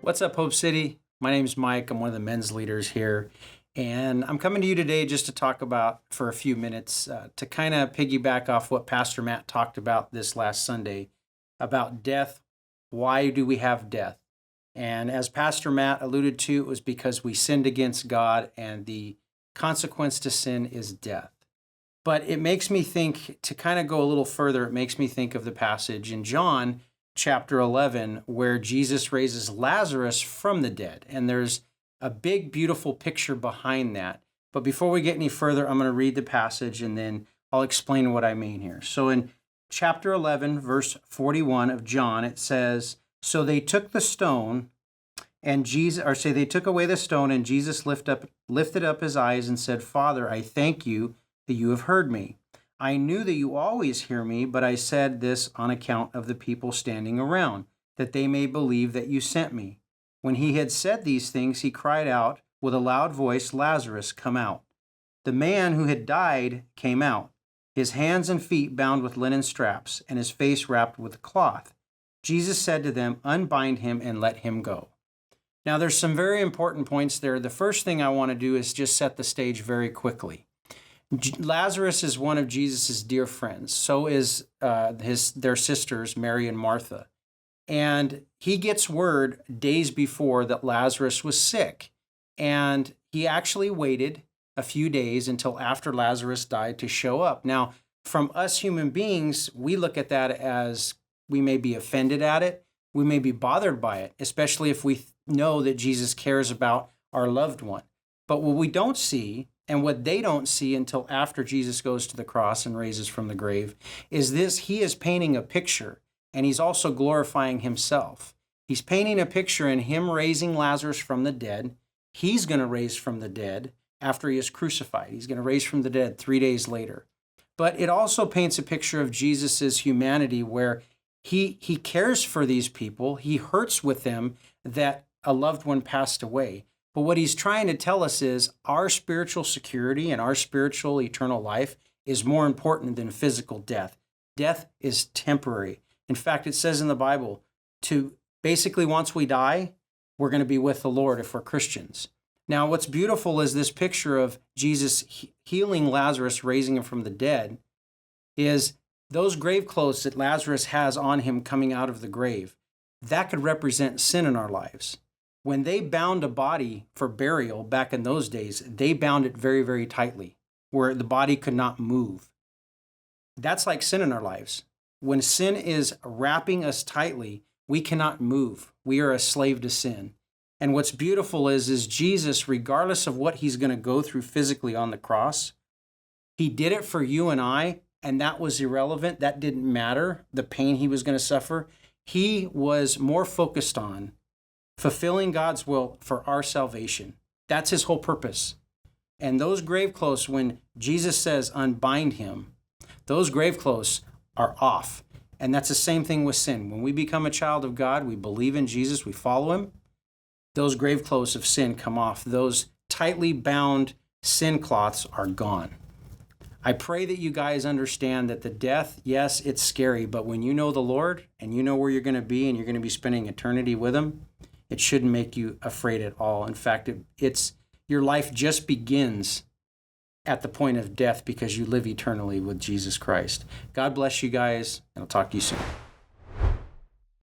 What's up, Hope City? My name's Mike. I'm one of the men's leaders here. And I'm coming to you today just to talk about, for a few minutes, to kind of piggyback off what Pastor Matt talked about this last Sunday about death. Why do we have death? And as Pastor Matt alluded to, it was because we sinned against God, and the consequence to sin is death. But it makes me think, to kind of go a little further, it makes me think of the passage in John chapter 11, where Jesus raises Lazarus from the dead. And there's a big, beautiful picture behind that. But before we get any further, I'm going to read the passage and then I'll explain what I mean here. So in chapter 11, verse 41 of John, it says, "So they took the stone and they took away the stone, and Jesus lifted up his eyes and said, 'Father, I thank you that you have heard me. I knew that you always hear me, but I said this on account of the people standing around, that they may believe that you sent me.' When he had said these things, he cried out with a loud voice, 'Lazarus, come out.' The man who had died came out, his hands and feet bound with linen straps, and his face wrapped with a cloth. Jesus said to them, 'Unbind him and let him go.'" Now, there's some very important points there. The first thing I want to do is just set the stage very quickly. Lazarus is one of Jesus' dear friends. So is their sisters, Mary and Martha. And he gets word days before that Lazarus was sick. And he actually waited a few days until after Lazarus died to show up. Now, from us human beings, we look at that as we may be offended at it. We may be bothered by it, especially if we know that Jesus cares about our loved one. But what we don't see, and what they don't see until after Jesus goes to the cross and raises from the grave, is this: he is painting a picture, and he's also glorifying himself. He's painting a picture in him raising Lazarus from the dead. He's going to raise from the dead after he is crucified. He's going to raise from the dead 3 days later. But it also paints a picture of Jesus's humanity, where he cares for these people. He hurts with them that a loved one passed away. But what he's trying to tell us is our spiritual security and our spiritual eternal life is more important than physical death. Death is temporary. In fact, it says in the Bible to basically, once we die, we're going to be with the Lord if we're Christians. Now, what's beautiful is this picture of Jesus healing Lazarus, raising him from the dead, is those grave clothes that Lazarus has on him coming out of the grave. That could represent sin in our lives. When they bound a body for burial back in those days, they bound it very, very tightly, where the body could not move. That's like sin in our lives. When sin is wrapping us tightly, we cannot move. We are a slave to sin. And what's beautiful is Jesus, regardless of what he's going to go through physically on the cross, he did it for you and I, and that was irrelevant. That didn't matter, the pain he was going to suffer. He was more focused on fulfilling God's will for our salvation. That's his whole purpose. And those grave clothes, when Jesus says, "Unbind him," those grave clothes are off. And that's the same thing with sin. When we become a child of God, we believe in Jesus, we follow him, those grave clothes of sin come off. Those tightly bound sin cloths are gone. I pray that you guys understand that the death, yes, it's scary, but when you know the Lord and you know where you're going to be and you're going to be spending eternity with him, it shouldn't make you afraid at all. In fact, it's your life just begins at the point of death because you live eternally with Jesus Christ. God bless you guys, and I'll talk to you soon.